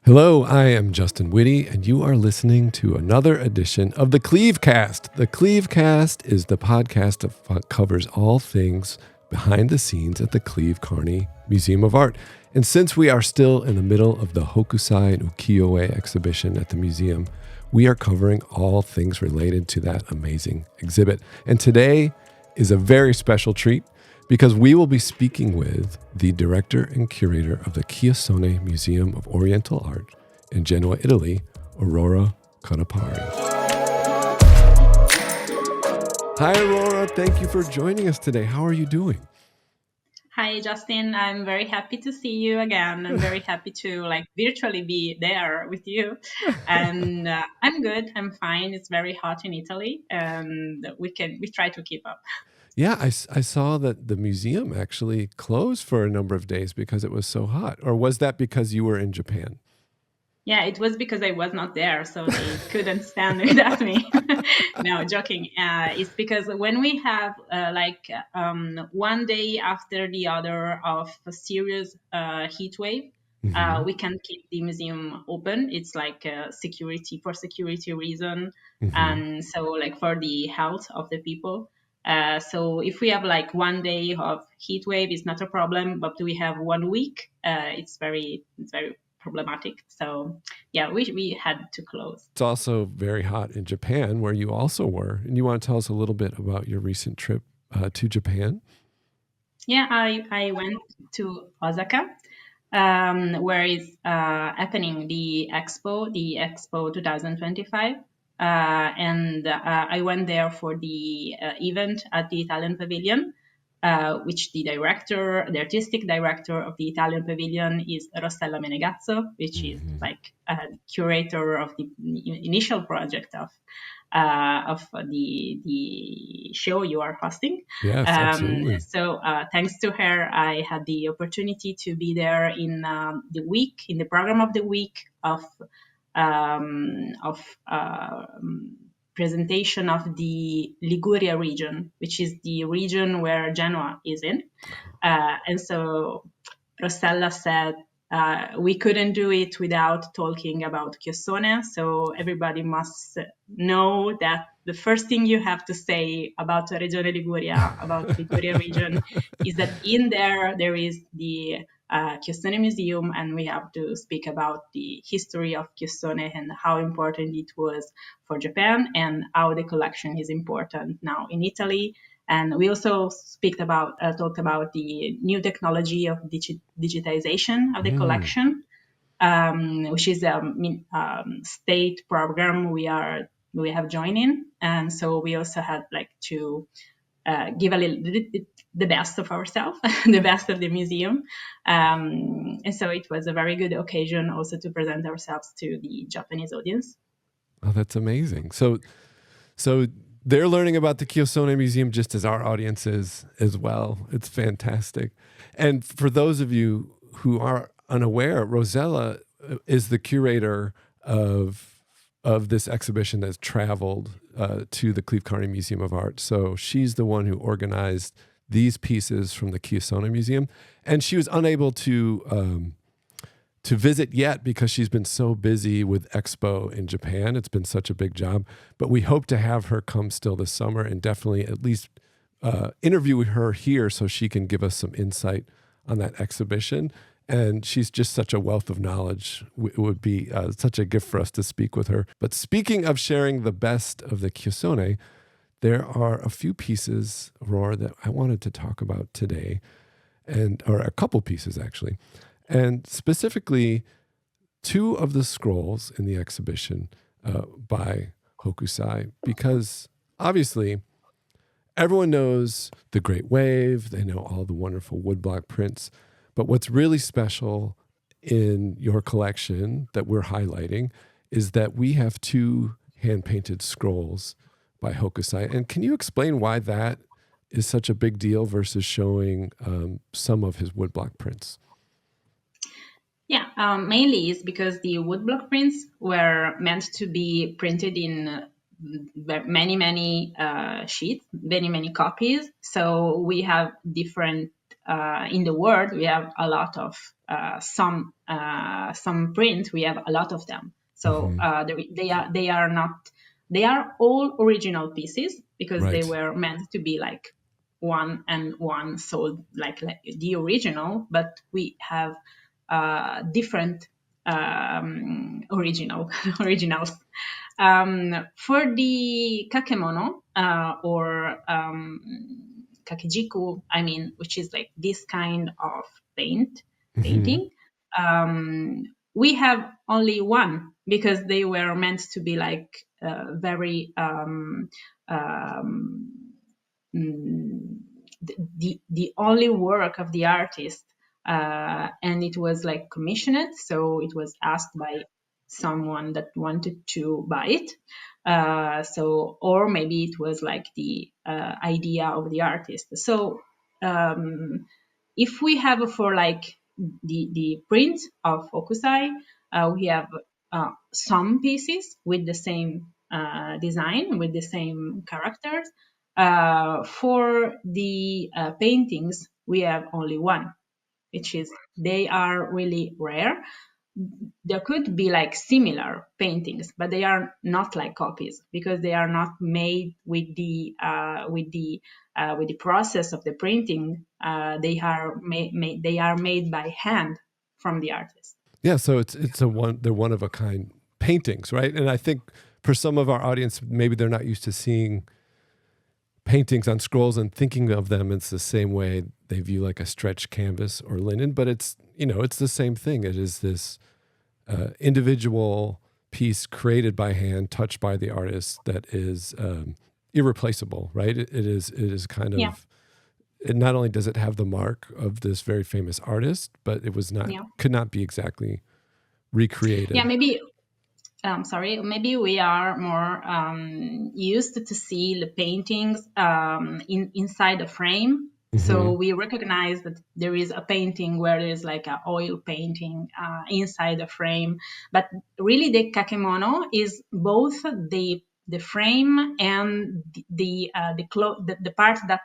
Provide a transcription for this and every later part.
Hello, I am Justin Witte, and you are listening to another edition of the CleveCast. The CleveCast is the podcast that covers all things behind the scenes at the Carney Museum of Art. And since we are still in the middle of the Hokusai and Ukiyo-e exhibition at the museum, we are covering all things related to that amazing exhibit. And today is a very special treat because we will be speaking with the director and curator of the Chiossone Museum of Oriental Art in Genoa, Italy, Aurora Canepari. Hi, Aurora. Thank you for joining us today. How are you doing? Hi, Justin. I'm very happy to see you again. I'm very happy to virtually be there with you. And I'm good. I'm fine. It's very hot in Italy, and we try to keep up. Yeah, I saw that the museum actually closed for a number of days because it was so hot. Or was that because you were in Japan? Yeah, it was because I was not there, so they couldn't stand without me. No, joking. It's because when we have one day after the other of a serious heat wave, we can keep the museum open. It's like for security reason, and so like for the health of the people. So if we have like one day of heat wave, it's not a problem. But we have 1 week, it's very problematic. So yeah, we had to close. It's also very hot in Japan, where you also were. And you want to tell us a little bit about your recent trip to Japan? Yeah, I went to Osaka, where is happening the Expo 2025. And I went there for the event at the Italian Pavilion, which the artistic director of the Italian Pavilion is Rossella Menegazzo, which is like a curator of the initial project of the show you are hosting. Yes, absolutely. So thanks to her, I had the opportunity to be there in the program of the week of presentation of the Liguria region, which is the region where Genoa is in. And so Rossella said, we couldn't do it without talking about Chiossone, so everybody must know that the first thing you have to say about Regione Liguria, about Liguria region, is that in there is the Chiossone Museum, and we have to speak about the history of Chiossone and how important it was for Japan and how the collection is important now in Italy. And we also talked about the new technology of digitization of the collection, which is a state program we have joined in. And so we also had to give a little the best of ourselves, the best of the museum. And so it was a very good occasion also to present ourselves to the Japanese audience. Oh, that's amazing. So they're learning about the Chiossone Museum just as our audience is as well. It's fantastic. And for those of you who are unaware, Rossella is the curator of this exhibition that's traveled to the Carney Museum of Art. So she's the one who organized these pieces from the Chiossone Museum. And she was unable to visit yet because she's been so busy with Expo in Japan. It's been such a big job, but we hope to have her come still this summer and definitely at least interview her here so she can give us some insight on that exhibition. And she's just such a wealth of knowledge. It would be such a gift for us to speak with her. But speaking of sharing the best of the Chiossone, there are a few pieces, Aurora, that I wanted to talk about today, or a couple pieces actually. And specifically, 2 of the scrolls in the exhibition by Hokusai, because obviously everyone knows the Great Wave, they know all the wonderful woodblock prints, but what's really special in your collection that we're highlighting is that we have 2 hand-painted scrolls by Hokusai. And can you explain why that is such a big deal versus showing some of his woodblock prints? Yeah, mainly is because the woodblock prints were meant to be printed in many sheets, many copies. So we have different in the world, we have a lot of some print. We have a lot of them. So they are all original pieces because they Right. were meant to be like one and one sold like the original, but we have different originals. For the kakemono or kakejiku, I mean, which is like this kind of Hmm. painting, we have only one because they were meant to be like very the only work of the artist, and it was like commissioned, so it was asked by someone that wanted to buy it. So, or maybe it was like the idea of the artist. So, if we have for like the print of Hokusai, we have some pieces with the same design, with the same characters. For the paintings, we have only one, which is they are really rare. There could be like similar paintings, but they are not like copies because they are not made with the process of the printing. They are made by hand from the artist. Yeah, so they're one of a kind paintings, right? And I think for some of our audience, maybe they're not used to seeing paintings on scrolls and thinking of them it's the same way they view like a stretched canvas or linen, but it's it's the same thing. It is this individual piece created by hand, touched by the artist, that is irreplaceable, right? It is kind Yeah, of, it not only does it have the mark of this very famous artist, but it was not yeah, could not be exactly yeah. recreated. Sorry, maybe we are more used to see the paintings inside a frame. So Hmm. we recognize that there is a painting where there is like an oil painting inside the frame. But really, the kakemono is both the frame and the part that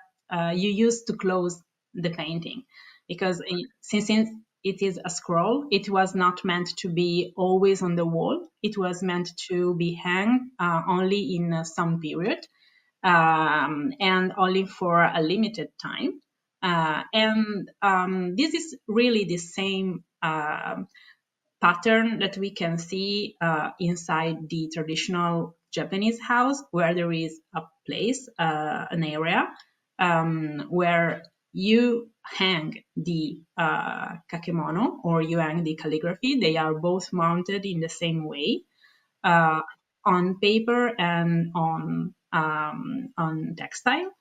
you use to close the painting, because since it is a scroll, it was not meant to be always on the wall. It was meant to be hung only in some period, and only for a limited time. And this is really the same pattern that we can see inside the traditional Japanese house, where there is a place, an area where you hang the kakemono or you hang the calligraphy. They are both mounted in the same way, uh, on paper and on textile.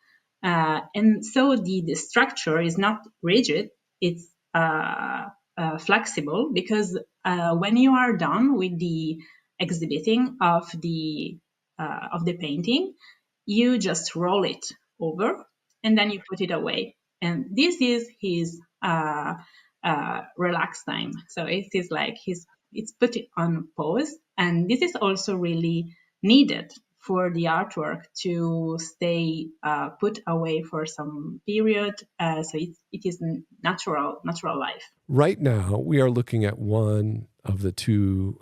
And so the structure is not rigid, it's flexible, because when you are done with the exhibiting of the painting, you just roll it over and then you put it away. And this is his relax time. So it is like it's put it on pause, and this is also really needed for the artwork to stay put away for some period. So it is natural life. Right now, we are looking at one of the two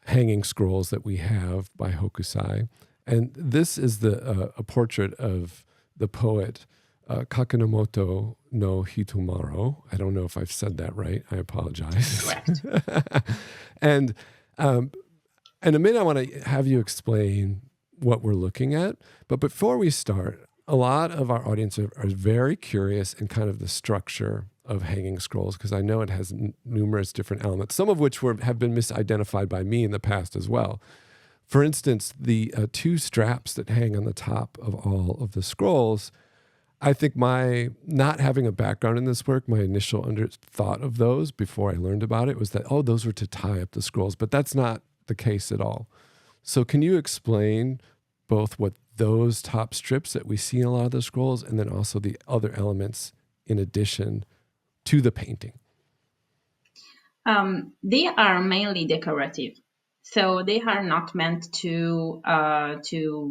hanging scrolls that we have by Hokusai, and this is a portrait of the poet Kakenomoto no Hitomaro. I don't know if I've said that right. I apologize. Correct. And in a minute, I want to have you explain what we're looking at. But before we start, a lot of our audience are very curious in kind of the structure of hanging scrolls, because I know it has numerous different elements, some of which have been misidentified by me in the past as well. For instance, the two straps that hang on the top of all of the scrolls, I think my not having a background in this work, my initial thought of those before I learned about it was that, oh, those were to tie up the scrolls, but that's not the case at all. So can you explain both what those top strips that we see in a lot of the scrolls, and then also the other elements in addition to the painting? They are mainly decorative, so they are not meant to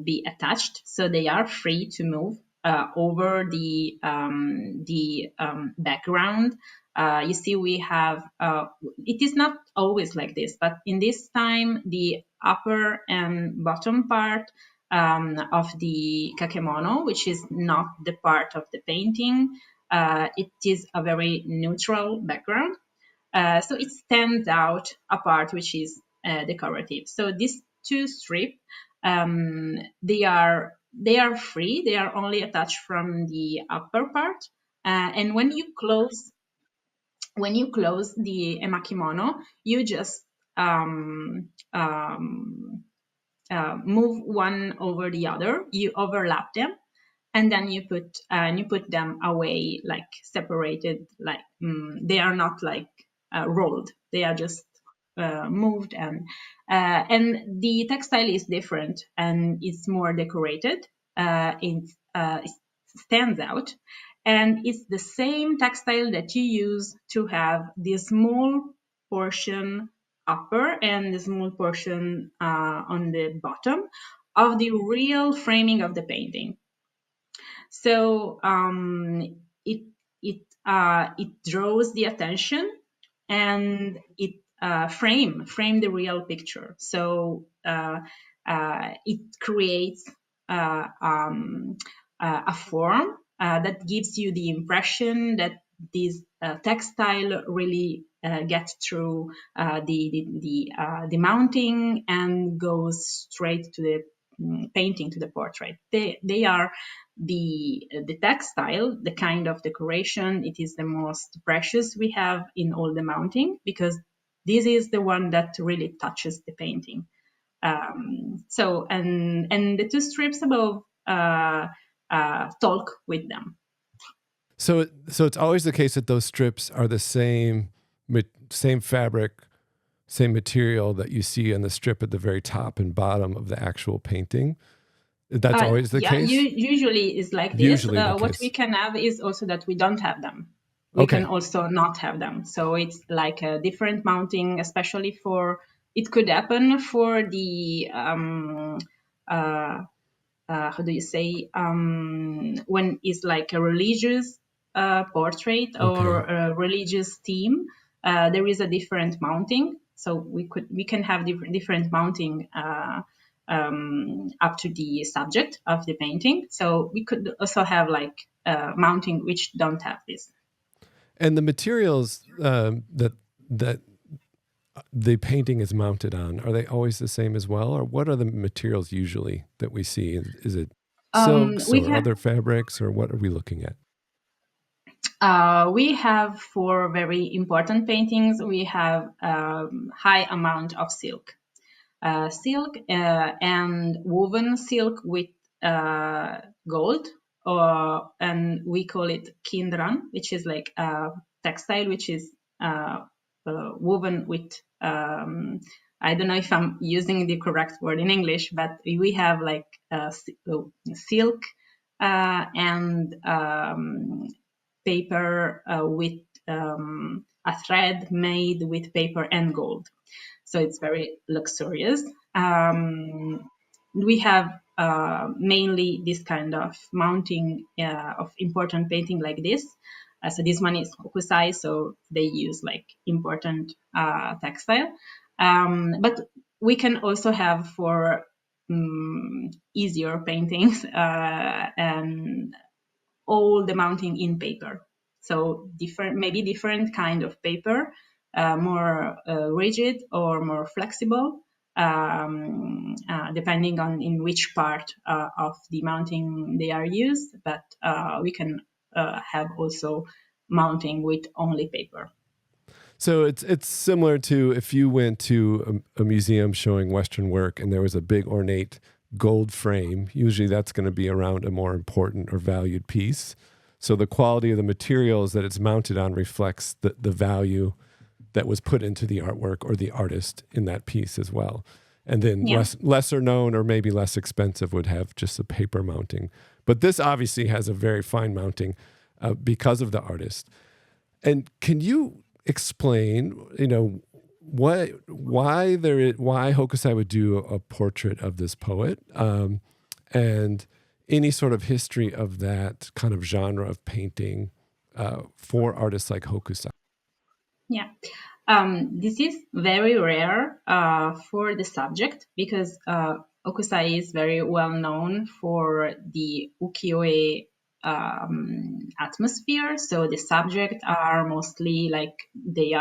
be attached. So they are free to move over the background. You see, we have, it is not always like this, but in this time, the upper and bottom part of the kakemono, which is not the part of the painting, it is a very neutral background. So it stands out a part which is decorative. So these two strips, they are free. They are only attached from the upper part, and when you close the emakimono, you just um, um, move one over the other. You overlap them, and then you put them away, like separated, like they are not like rolled. They are just moved, and the textile is different and it's more decorated. It stands out, and it's the same textile that you use to have the small portion upper and the small portion on the bottom of the real framing of the painting. So it draws the attention, and it frame the real picture. So it creates a form that gives you the impression that this textile really gets through the mounting and goes straight to the painting, to the portrait. They are the textile, the kind of decoration. It is the most precious we have in all the mounting, because this is the one that really touches the painting. So and the two strips above talk with them. So it's always the case that those strips are the same fabric, same material that you see on the strip at the very top and bottom of the actual painting. That's always the case? Usually is like this. What we can have is also that we don't have them. We can also not have them. So it's like a different mounting, especially for, it could happen for the, how do you say, when it's like a religious portrait or a religious theme, there is a different mounting. So we can have different mounting up to the subject of the painting. So we could also have like mounting which don't have this. And the materials that the painting is mounted on, are they always the same as well? Or what are the materials usually that we see? Is it silks or other fabrics, or what are we looking at? We have, for very important paintings, we have high amount of silk. Silk and woven silk with gold, and we call it kindran, which is like a textile which is woven with, I don't know if I'm using the correct word in English, but we have like silk and paper with a thread made with paper and gold. So it's very luxurious. We have mainly this kind of mounting of important painting like this. So this one is Hokusai, so they use like important textile. But we can also have for easier paintings and all the mounting in paper. So maybe different kind of paper, more rigid or more flexible, depending on in which part of the mounting they are used. But we can have also mounting with only paper. So it's similar to if you went to a museum showing Western work and there was a big ornate gold frame. Usually that's going to be around a more important or valued piece. So the quality of the materials that it's mounted on reflects the value that was put into the artwork or the artist in that piece as well. And then lesser known or maybe less expensive would have just a paper mounting. But this obviously has a very fine mounting because of the artist. And can you explain, why Hokusai would do a portrait of this poet, and any sort of history of that kind of genre of painting for artists like Hokusai? Yeah. This is very rare for the subject because Hokusai is very well known for the ukiyo-e atmosphere. So the subjects are mostly like they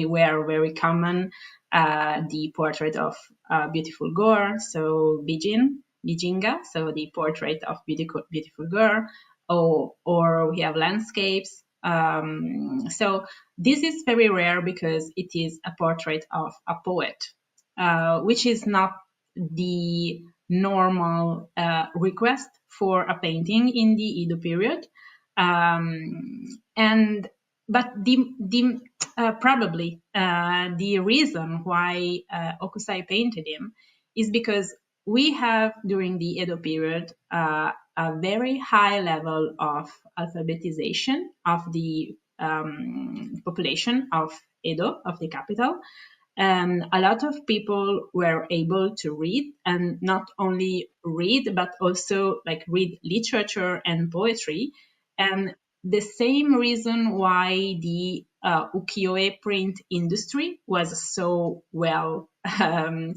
were very common. The portrait of a beautiful girl, so Bijinga, so the portrait of beautiful girl, or we have landscapes. So this is very rare because it is a portrait of a poet, which is not the normal request for a painting in the Edo period. And but probably the reason why Hokusai painted him is because we have during the Edo period a very high level of alphabetization of the population of Edo, of the capital. And a lot of people were able to read, and not only read, but also like read literature and poetry. And the same reason why the ukiyo-e print industry was so well um,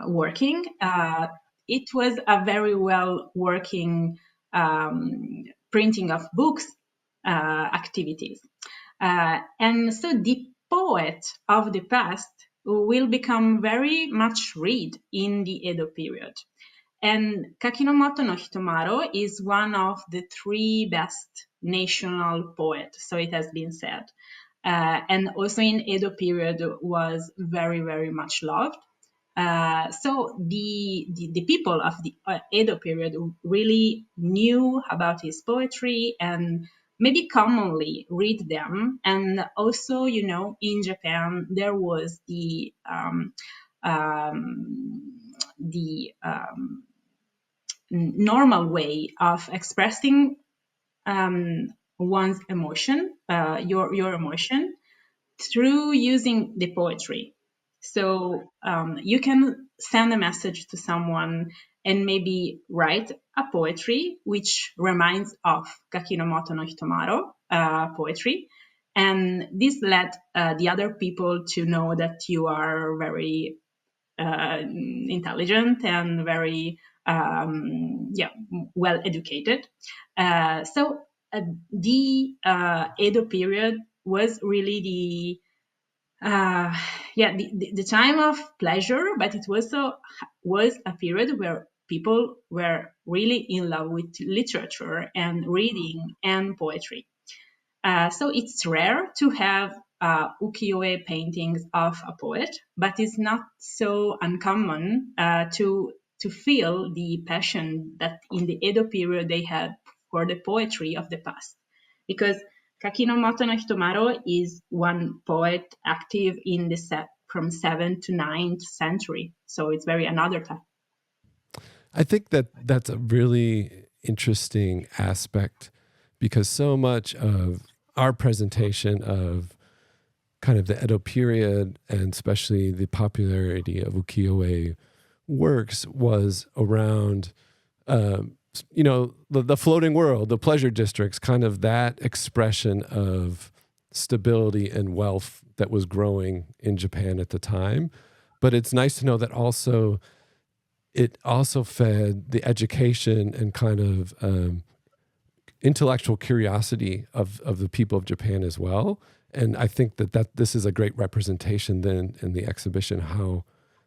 working. It was a very well working printing of books activities. And so the poet of the past will become very much read in the Edo period. And Kakinomoto no Hitomaro is one of the three best national poets, so it has been said. And also in Edo period was very, very much loved. So the people of the Edo period really knew about his poetry and maybe commonly read them. And also, in Japan there was the normal way of expressing one's emotion, your emotion, through using the poetry. So you can send a message to someone and maybe write a poetry which reminds of Kakinomoto no Hitomaro poetry. And this led the other people to know that you are very intelligent and very well educated. So the Edo period was really the time of pleasure, but it also was a period where people were really in love with literature and reading and poetry. So it's rare to have ukiyo-e paintings of a poet, but it's not so uncommon to feel the passion that in the Edo period they had for the poetry of the past. Because Kakinomoto no Hitomaro is one poet active in the set from 7th to 9th century. So it's very another time. I think that that's a really interesting aspect because so much of our presentation of kind of the Edo period and especially the popularity of ukiyo-e works was around, the floating world, the pleasure districts, kind of that expression of stability and wealth that was growing in Japan at the time. But it's nice to know that it also fed the education and kind of intellectual curiosity of the people of Japan as well. And I think that this is a great representation then in the exhibition, how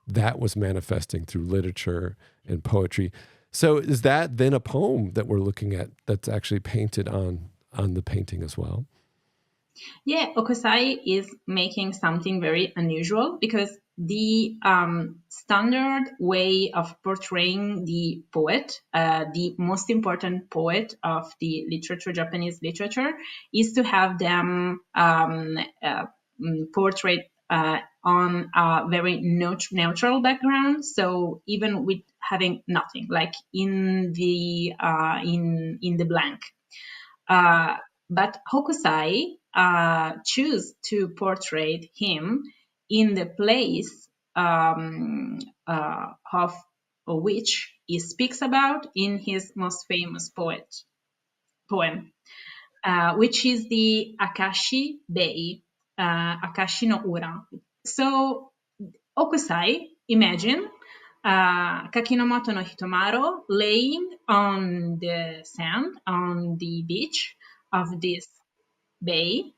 that was manifesting through literature and poetry. So is that then a poem that we're looking at that's actually painted on the painting as well? Yeah, Hokusai is making something very unusual because the standard way of portraying the poet, the most important poet of the Japanese literature, is to have them portrayed on a very neutral background. So even with having nothing, like in the blank. But Hokusai choose to portray him in the place of which he speaks about in his most famous poem, which is the Akashi Bei, Akashi no Ura. So Hokusai, imagine Kakinomoto no Hitomaro laying on the sand, on the beach of this bay,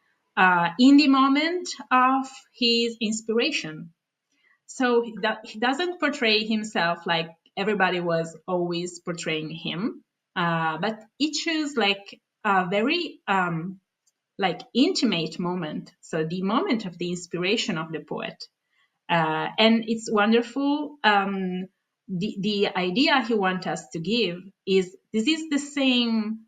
in the moment of his inspiration. So he doesn't portray himself like everybody was always portraying him, but he chose like a very like intimate moment. So the moment of the inspiration of the poet. And it's wonderful. The idea he wants us to give is this is the same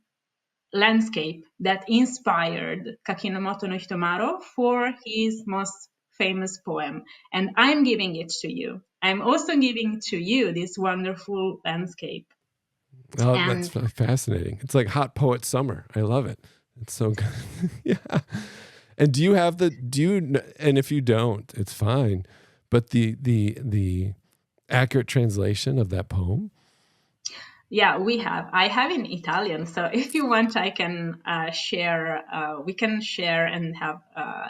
landscape that inspired Kakinomoto no Hitomaro for his most famous poem. And I'm giving it to you. I'm also giving to you this wonderful landscape. Oh, And that's fascinating. It's like hot poet summer. I love it. It's so good. Yeah. And and if you don't, it's fine. But the accurate translation of that poem? yeah, I have in Italian. So if you want, I can share. We can share and have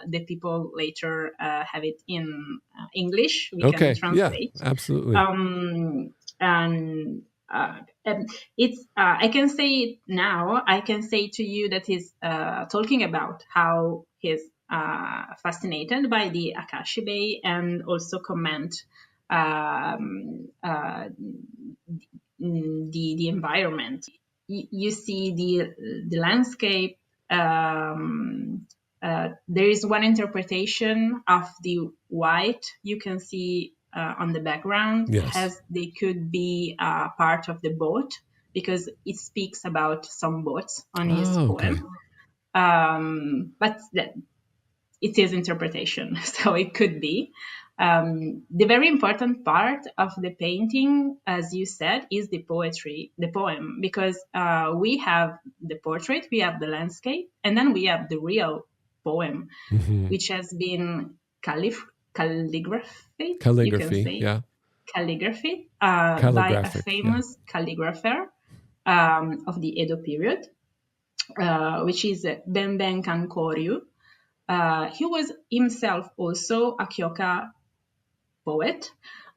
the people later have it in English. We can Okay. Yeah, translate. absolutely. And it's I can say it now. I can say to you that he's talking about how he's fascinated by the Akashi Bay, and also comment the environment. You see the landscape. There is one interpretation of the white you can see on the background, Yes. as they could be part of the boat, because it speaks about some boats on his poem. But it is interpretation, so it could be. The very important part of the painting, as you said, is the poetry, the poem, because we have the portrait, we have the landscape, and then we have the real poem, which has been calligraphy, you can say. Yeah. Calligraphy by a famous calligrapher of the Edo period, which is Benben Kankoryu. He was himself also a Kyoka poet,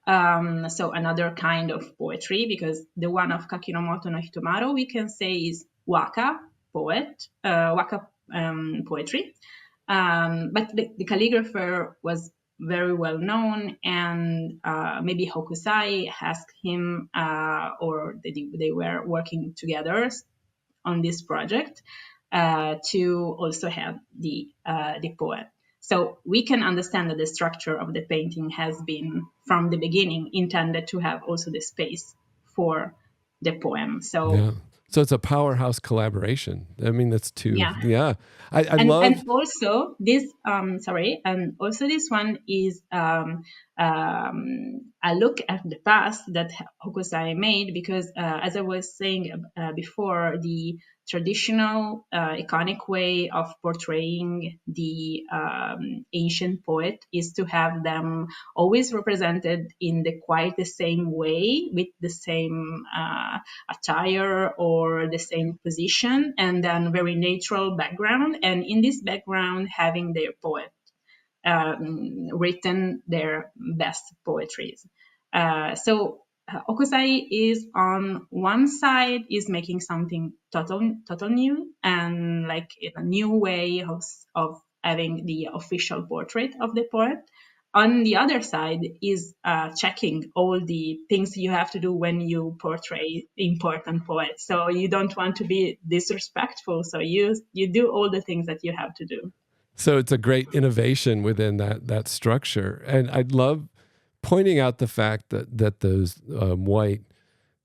so another kind of poetry, because the one of Kakinomoto no Hitomaro we can say is waka poetry. But the calligrapher was very well known, and maybe Hokusai asked him, or they were working together on this project, to also have the poem. So we can understand that the structure of the painting has been from the beginning intended to have also the space for the poem. So it's a powerhouse collaboration. I mean, that's two. Yeah. I love. And also this, and also this one is a look at the past that Hokusai made, because as I was saying before, the traditional iconic way of portraying the ancient poet is to have them always represented in quite the same way, with the same attire or the same position, and then very natural background, and in this background having their poet written their best poetries. So Hokusai is on one side is making something total new, and like a new way of having the official portrait of the poet. On the other side is checking all the things you have to do when you portray important poets. So you don't want to be disrespectful, so you do all the things that you have to do. So it's a great innovation within that structure. And I'd love pointing out the fact that those white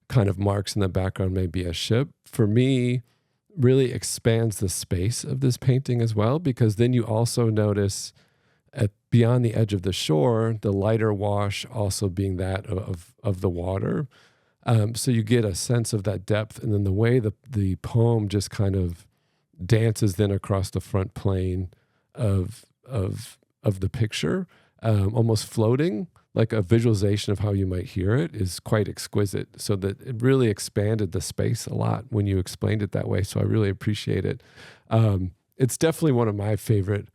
kind of marks in the background may be a ship, for me, really expands the space of this painting as well, because then you also notice beyond the edge of the shore, the lighter wash also being that of the water. So you get a sense of that depth, and then the way the poem just kind of dances then across the front plane of the picture, almost floating like a visualization of how you might hear it is quite exquisite. So that it really expanded the space a lot when you explained it that way. So I really appreciate it. It's definitely one of my favorite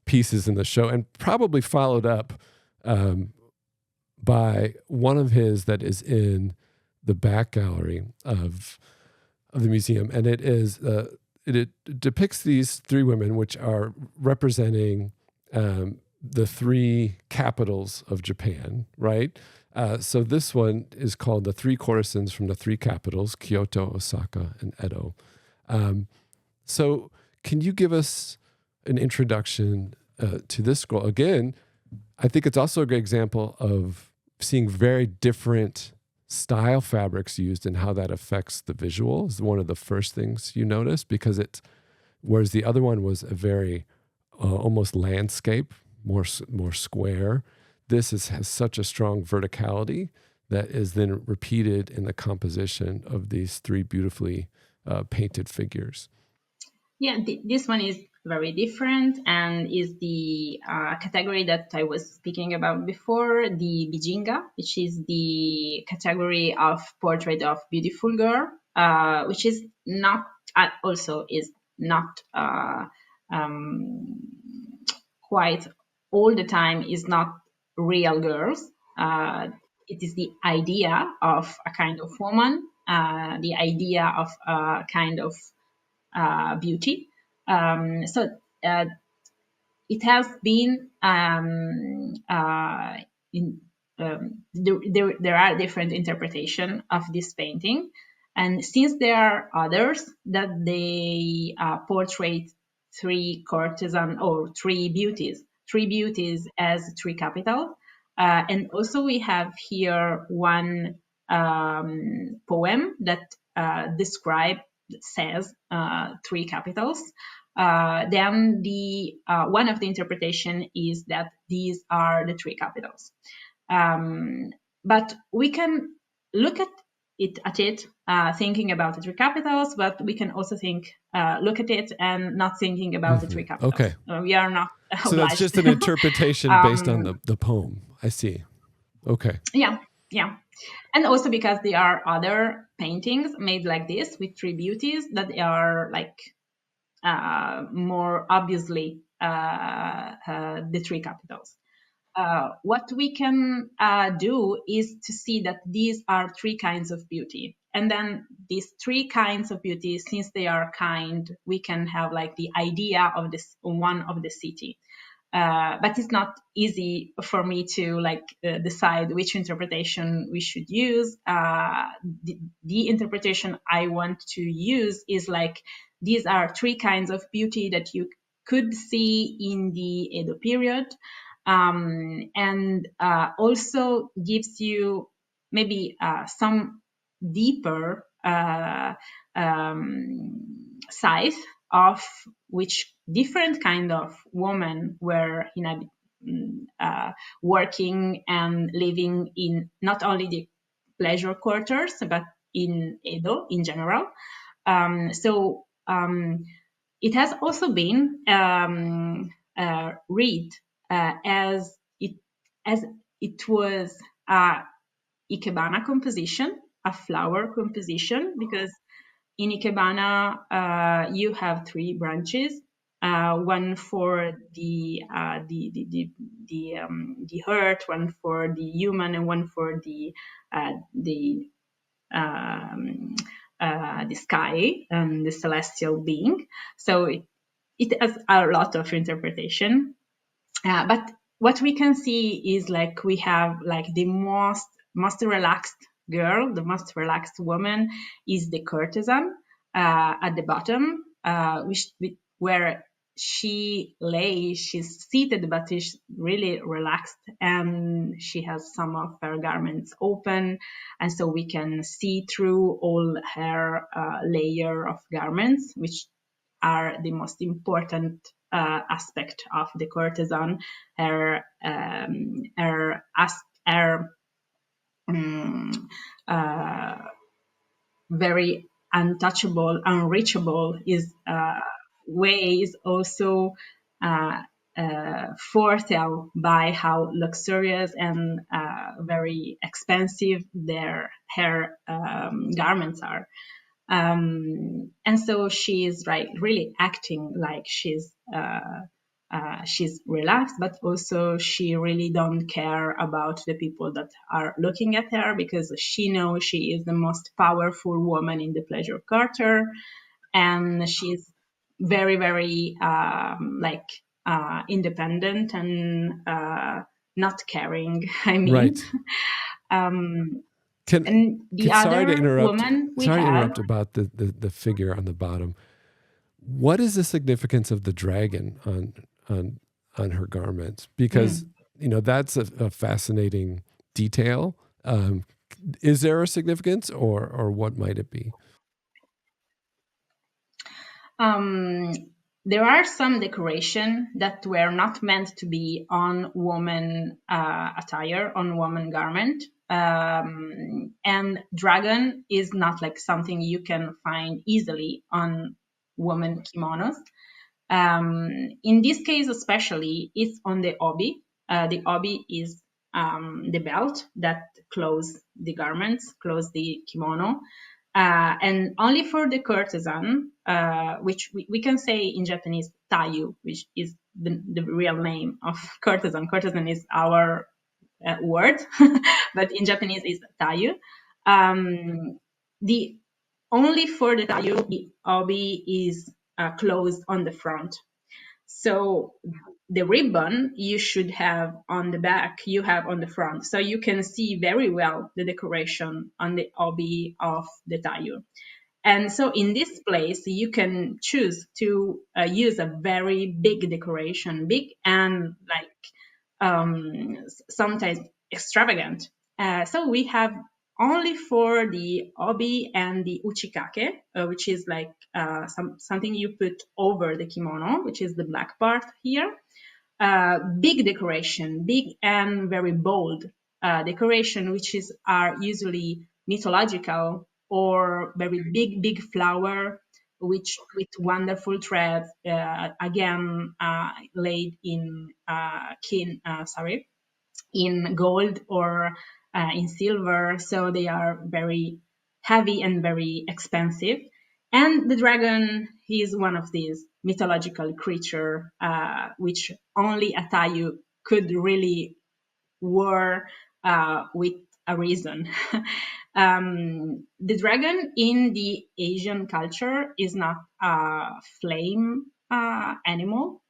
pieces in the show, and probably followed up by one of his that is in the back gallery of the museum, and it depicts these three women, which are representing the three capitals of Japan, right? So this one is called The Three Courtesans from the Three Capitals, Kyoto, Osaka, and Edo. So can you give us an introduction to this scroll? Again, I think it's also a great example of seeing very different style fabrics used and how that affects the visual is one of the first things you notice, because whereas the other one was a very almost landscape, more square, this has such a strong verticality that is then repeated in the composition of these three beautifully painted figures. Yeah, this one is very different and is the category that I was speaking about before, the Bijinga, which is the category of portrait of beautiful girl, which is not also is not quite all the time is not real girls. It is the idea of a kind of woman, the idea of a kind of beauty. It has been there are different interpretations of this painting, and since there are others that they portray three courtesan or three beauties as three capitals, and also we have here one poem that says three capitals. Then the one of the interpretation is that these are the three capitals. But we can look at it thinking about the three capitals, but we can also look at it and not thinking about the three capitals. Okay. We are not obliged. So that's just an interpretation based on the poem. I see. Okay. Yeah. And also because there are other paintings made like this with three beauties that are like more obviously the three capitals. What we can do is to see that these are three kinds of beauty. And then these three kinds of beauty, since they are kind, we can have like the idea of this one of the city. But it's not easy for me to decide which interpretation we should use. The interpretation I want to use is like these are three kinds of beauty that you could see in the Edo period, and also gives you maybe some deeper sight of which different kind of women were working and living in not only the pleasure quarters but in Edo in general. It has also been read as it was a ikebana composition, a flower composition, because in ikebana you have three branches, one for the earth, one for the human, and one for the sky and the celestial being. So it has a lot of interpretation, but what we can see is like we have like the most relaxed girl, the most relaxed woman is the courtesan at the bottom, where she lays, she's seated, but she's really relaxed, and she has some of her garments open, and so we can see through all her layer of garments, which are the most important aspect of the courtesan. Her very untouchable, unreachable is way is also foretell by how luxurious and very expensive their hair garments are. And so she is really acting like she's relaxed, but also she really don't care about the people that are looking at her, because she knows she is the most powerful woman in the pleasure quarter, and she's very, very independent and not caring. I mean, Right. and the sorry to other interrupt. woman we Sorry to have. interrupt about the figure on the bottom. What is the significance of the dragon on her garments? Because that's a fascinating detail. Is there a significance, or what might it be? There are some decoration that were not meant to be on woman attire, on woman garment. And dragon is not like something you can find easily on woman kimonos. In this case, especially, it's on the obi. The obi is the belt that close the garments, close the kimono. And only for the courtesan, which we can say in Japanese tayu, which is the real name of courtesan. Courtesan is our word, but in Japanese is tayu. The only for the tayu, the obi is closed on the front. So the ribbon you should have on the back, you have on the front. So you can see very well the decoration on the obi of the tayu. And so in this place, you can choose to use a very big decoration, big and sometimes extravagant. So we have only for the obi and the uchikake, which is like something you put over the kimono, which is the black part here. Big decoration, big and very bold decoration, which are usually mythological or very big flower, which with wonderful threads, again laid in in gold or in silver. So they are very heavy and very expensive. And the dragon is one of these mythological creature, which only Atayu could really wear with a reason. The dragon in the Asian culture is not a flame animal,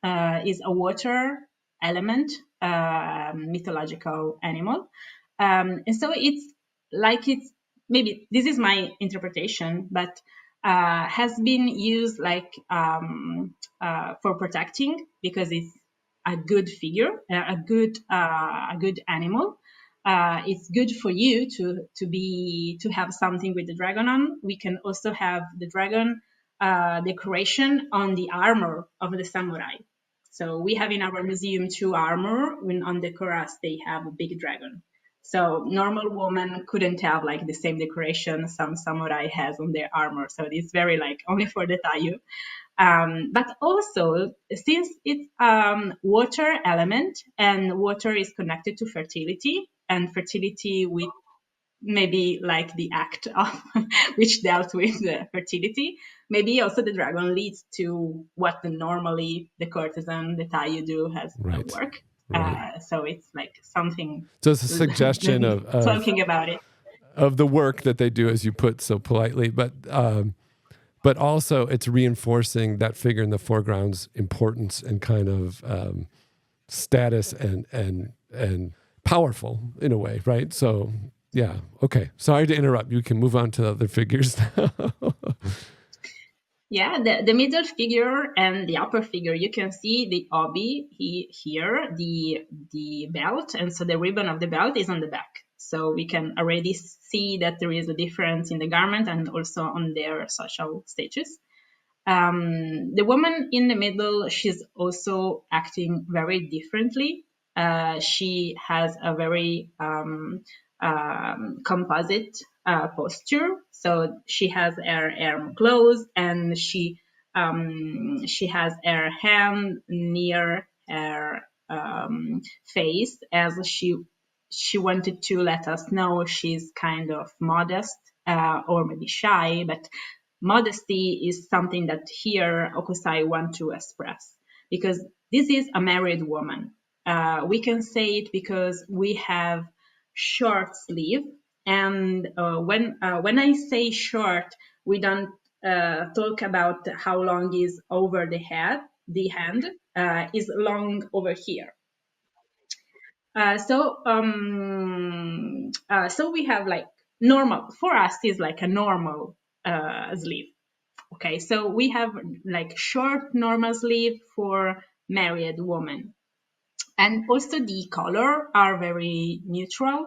is a water element, mythological animal. And so it's maybe this is my interpretation, but has been used for protecting, because it's a good figure, a good animal. It's good for you to have something with the dragon on. We can also have the dragon decoration on the armor of the samurai. So we have in our museum 2 armor. When on the cuirass they have a big dragon. So normal woman couldn't have the same decoration some samurai has on their armor. So it's very only for the tayu. But also, since it's water element, and water is connected to fertility, and fertility with maybe the act of which dealt with the fertility, maybe also the dragon leads to what normally the courtesan, the tayu do has work. Right. So it's something. So it's a suggestion of talking about it, of the work that they do, as you put so politely, but also it's reinforcing that figure in the foreground's importance and kind of status and powerful in a way, right? So yeah, okay. Sorry to interrupt. You can move on to the other figures now. Yeah, the middle figure and the upper figure, you can see the obi here, the belt, and so the ribbon of the belt is on the back. So we can already see that there is a difference in the garment and also on their social status. The woman in the middle, she's also acting very differently. She has a very composite posture. So she has her arm closed, and she has her hand near her face, as she wanted to let us know she's kind of modest or maybe shy, but modesty is something that here Hokusai want to express, because this is a married woman. We can say it because we have short sleeve, and when I say short, we don't talk about how long is over the head. The hand is long over here. So we have like normal, for us is like a normal sleeve. Okay, so we have like short normal sleeve for married women, and also the color are very neutral,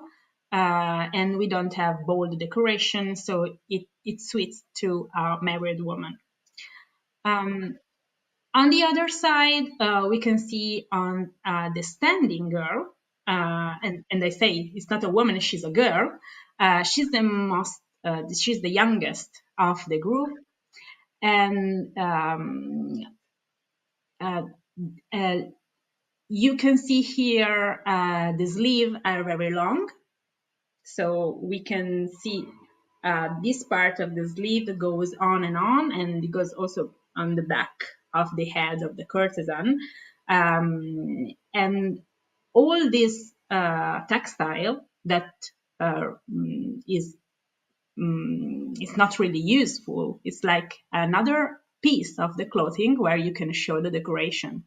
and we don't have bold decoration, so it suits to a married woman. On the other side, we can see on the standing girl, and I say it's not a woman, she's a girl. She's she's the youngest of the group, and uh, uh, you can see here the sleeves are very long, so we can see this part of the sleeve goes on, and it goes also on the back of the head of the courtesan. And all this textile that is it's not really useful. It's like another piece of the clothing where you can show the decoration.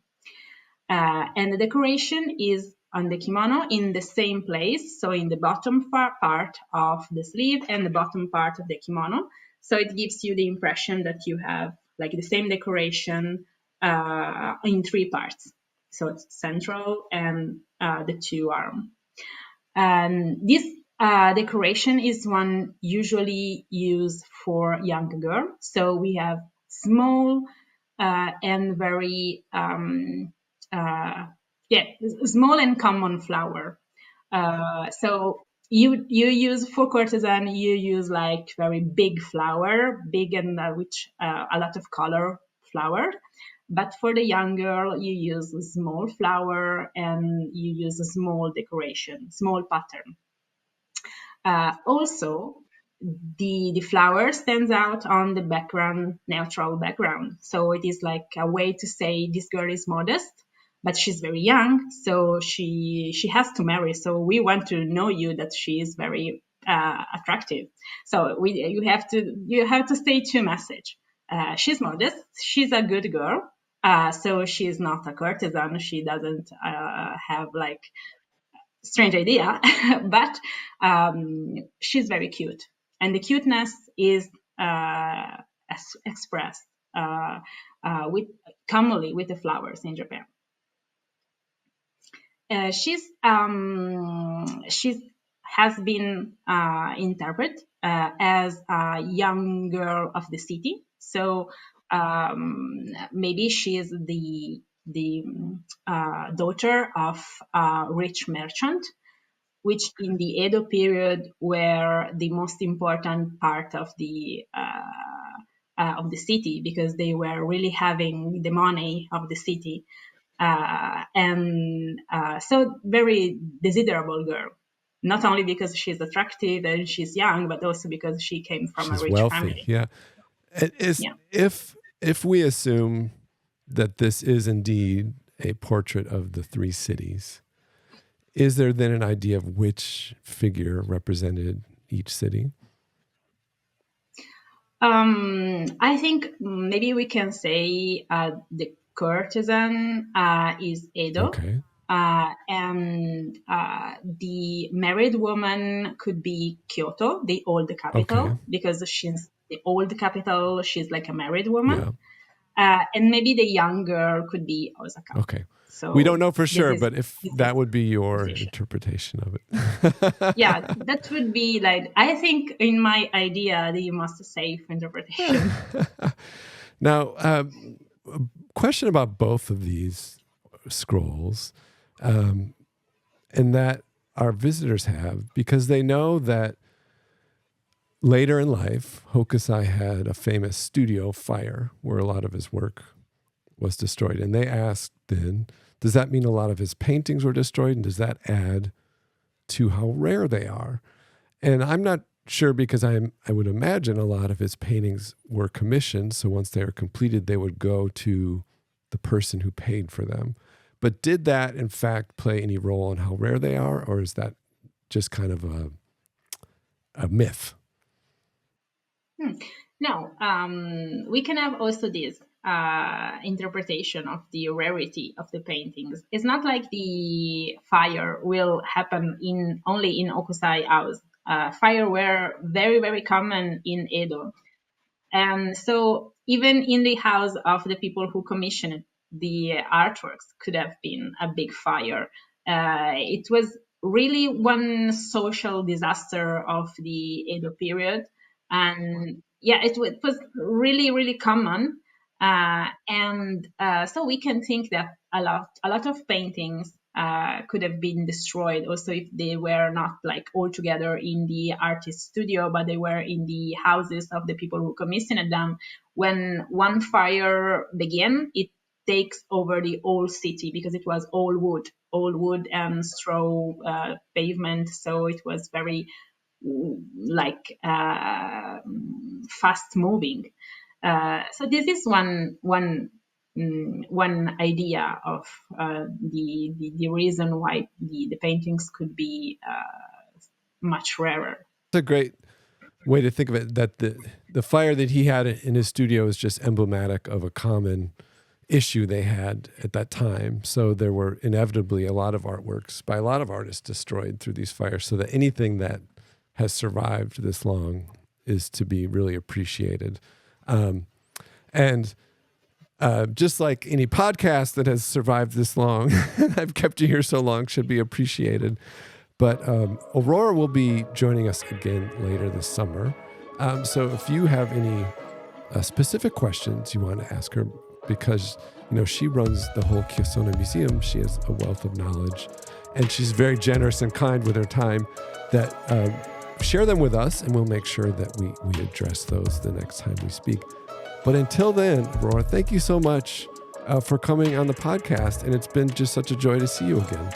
And the decoration is on the kimono in the same place, so in the bottom part of the sleeve and the bottom part of the kimono. So it gives you the impression that you have like the same decoration in three parts. So it's central and the two arms. And this decoration is one usually used for young girl. So we have small and very small and common flower. So you use for courtesan, you use like very big flower, big and which a lot of color flower. But for the young girl, you use a small flower and you use a small decoration, small pattern. Also, the flower stands out on the background, neutral background. So it is like a way to say this girl is modest, but she's very young, so she has to marry. So we want to know you that she is very attractive. So you have to say two message. She's modest. She's a good girl. So she's not a courtesan. She doesn't have like strange idea, but she's very cute, and the cuteness is expressed with commonly with the flowers in Japan. She's has been interpreted as a young girl of the city. So maybe she is the daughter of a rich merchant, which in the Edo period were the most important part of the city, because they were really having the money of the city. So very desirable girl, not only because she's attractive and she's young, but also because she came from She's a rich wealthy. family. Yeah. Yeah. If we assume that this is indeed a portrait of the three cities, is there then an idea of which figure represented each city? I think maybe we can say the courtesan is Edo. Okay. And the married woman could be Kyoto, the old capital, Okay. because she's the old capital. She's like a married woman. Yeah. And maybe the young girl could be Osaka. Okay. So we don't know for sure, but if that would be your interpretation of it. Yeah, that would be like, I think in my idea, the most safe interpretation. Now, a question about both of these scrolls, and that our visitors have, because they know that later in life, Hokusai had a famous studio fire where a lot of his work was destroyed. And they asked then does that mean a lot of his paintings were destroyed? And does that add to how rare they are? And I'm not sure, because I would imagine a lot of his paintings were commissioned. So once they were completed, they would go to the person who paid for them. But did that, in fact, play any role in how rare they are? Or is that just kind of a myth? No, we can have also this interpretation of the rarity of the paintings. It's not like the fire will happen only in Hokusai house. Fire were very, very common in Edo. And so even in the house of the people who commissioned the artworks could have been a big fire. It was really one social disaster of the Edo period. And yeah, it was really, really common. So we can think that a lot of paintings could have been destroyed also if they were not like all together in the artist studio, but they were in the houses of the people who commissioned them. When one fire began, it takes over the whole city because it was all wood and straw pavement. So it was very fast moving. So this is one idea of the reason why the paintings could be much rarer. It's a great way to think of it, that the fire that he had in his studio is just emblematic of a common issue they had at that time. So there were inevitably a lot of artworks by a lot of artists destroyed through these fires, so that anything that has survived this long is to be really appreciated. Just like any podcast that has survived this long, I've kept you here so long, should be appreciated. But Aurora will be joining us again later this summer. So if you have any specific questions you want to ask her, because she runs the whole Chiossone Museum, she has a wealth of knowledge, and she's very generous and kind with her time, that share them with us, and we'll make sure that we address those the next time we speak. But until then, Aurora, thank you so much for coming on the podcast, and it's been just such a joy to see you again.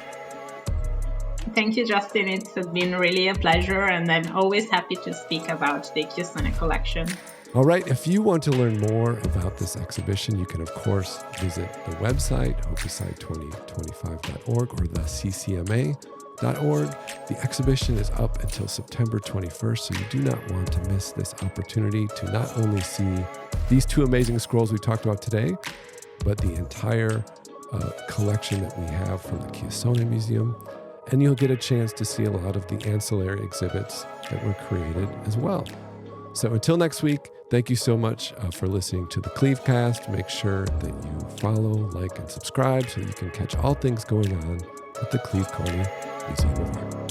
Thank you, Justin. It's been really a pleasure, and I'm always happy to speak about the Chiossone collection. All right, if you want to learn more about this exhibition, you can, of course, visit the website, hokusai2025.org, or the CCMA.org. The exhibition is up until September 21st, so you do not want to miss this opportunity to not only see these two amazing scrolls we talked about today, but the entire collection that we have from the Chiossone Museum. And you'll get a chance to see a lot of the ancillary exhibits that were created as well. So until next week, thank you so much for listening to the CleveCast. Make sure that you follow, like, and subscribe so you can catch all things going on at the Cleve Museum of Art.